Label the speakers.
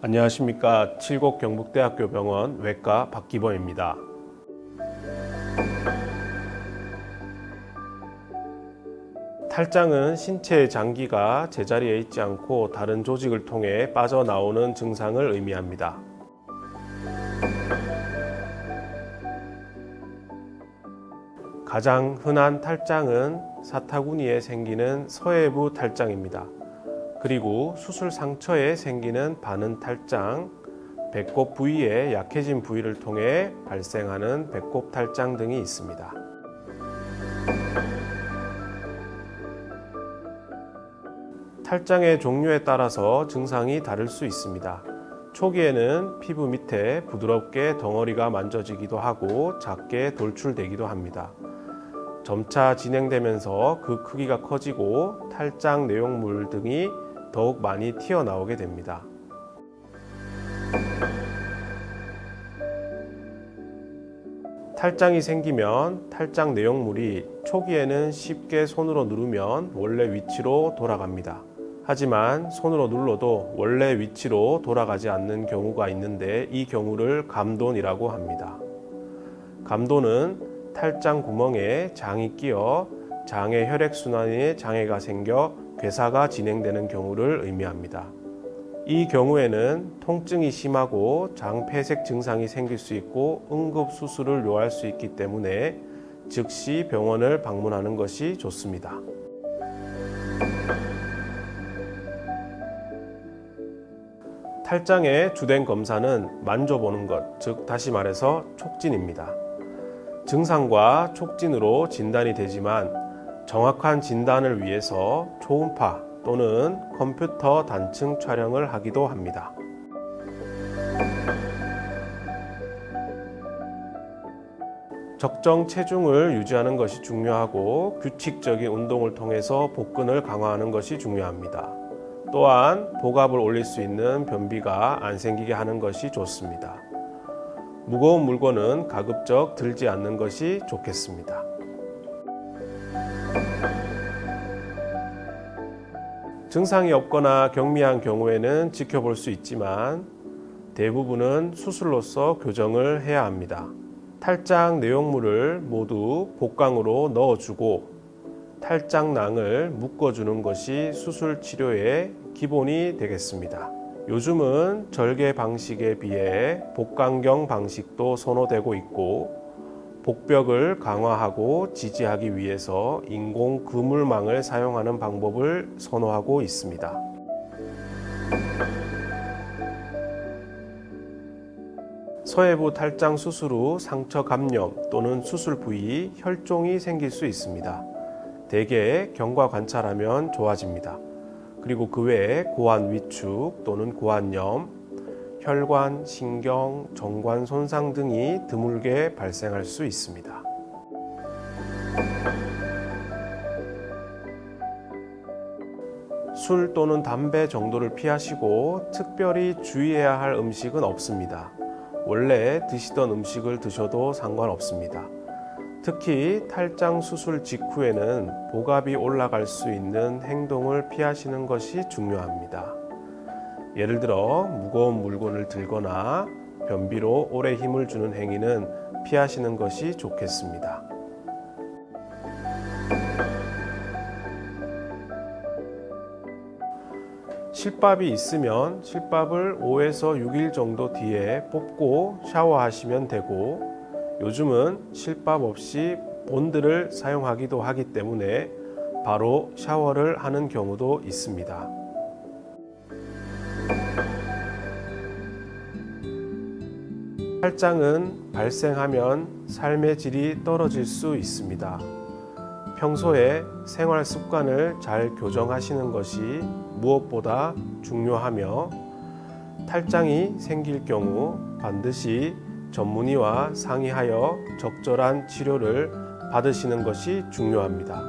Speaker 1: 안녕하십니까. 칠곡경북대학교 병원 외과 박기범입니다. 탈장은 신체의 장기가 제자리에 있지 않고 다른 조직을 통해 빠져나오는 증상을 의미합니다. 가장 흔한 탈장은 사타구니에 생기는 서해부 탈장입니다. 그리고 수술 상처에 생기는 반은 탈장, 배꼽 부위에 약해진 부위를 통해 발생하는 배꼽 탈장 등이 있습니다. 탈장의 종류에 따라서 증상이 다를 수 있습니다. 초기에는 피부 밑에 부드럽게 덩어리가 만져지기도 하고 작게 돌출되기도 합니다. 점차 진행되면서 그 크기가 커지고 탈장 내용물 등이 더욱 많이 튀어나오게 됩니다. 탈장이 생기면 탈장 내용물이 초기에는 쉽게 손으로 누르면 원래 위치로 돌아갑니다. 하지만 손으로 눌러도 원래 위치로 돌아가지 않는 경우가 있는데 이 경우를 감돈이라고 합니다. 감돈은 탈장 구멍에 장이 끼어 장의 혈액순환에 장애가 생겨 괴사가 진행되는 경우를 의미합니다. 이 경우에는 통증이 심하고 장 폐색 증상이 생길 수 있고 응급수술을 요할 수 있기 때문에 즉시 병원을 방문하는 것이 좋습니다. 탈장의 주된 검사는 만져보는 것, 즉 다시 말해서 촉진입니다. 증상과 촉진으로 진단이 되지만 정확한 진단을 위해서 초음파 또는 컴퓨터 단층 촬영을 하기도 합니다. 적정 체중을 유지하는 것이 중요하고 규칙적인 운동을 통해서 복근을 강화하는 것이 중요합니다. 또한 복압을 올릴 수 있는 변비가 안 생기게 하는 것이 좋습니다. 무거운 물건은 가급적 들지 않는 것이 좋겠습니다. 증상이 없거나 경미한 경우에는 지켜볼 수 있지만 대부분은 수술로서 교정을 해야 합니다. 탈장 내용물을 모두 복강으로 넣어주고 탈장낭을 묶어주는 것이 수술 치료의 기본이 되겠습니다. 요즘은 절개 방식에 비해 복강경 방식도 선호되고 있고 복벽을 강화하고 지지하기 위해서 인공 그물망을 사용하는 방법을 선호하고 있습니다. 서해부 탈장 수술 후 상처 감염 또는 수술 부위 혈종이 생길 수 있습니다. 대개 경과 관찰하면 좋아집니다. 그리고 그 외에 고환 위축 또는 고환염, 혈관, 신경, 정관 손상 등이 드물게 발생할 수 있습니다. 술 또는 담배 정도를 피하시고 특별히 주의해야 할 음식은 없습니다. 원래 드시던 음식을 드셔도 상관없습니다. 특히 탈장 수술 직후에는 복압이 올라갈 수 있는 행동을 피하시는 것이 중요합니다. 예를 들어 무거운 물건을 들거나 변비로 오래 힘을 주는 행위는 피하시는 것이 좋겠습니다. 실밥이 있으면 실밥을 5에서 6일 정도 뒤에 뽑고 샤워하시면 되고 요즘은 실밥 없이 본드를 사용하기도 하기 때문에 바로 샤워를 하는 경우도 있습니다. 탈장은 발생하면 삶의 질이 떨어질 수 있습니다. 평소에 생활 습관을 잘 교정하시는 것이 무엇보다 중요하며 탈장이 생길 경우 반드시 전문의와 상의하여 적절한 치료를 받으시는 것이 중요합니다.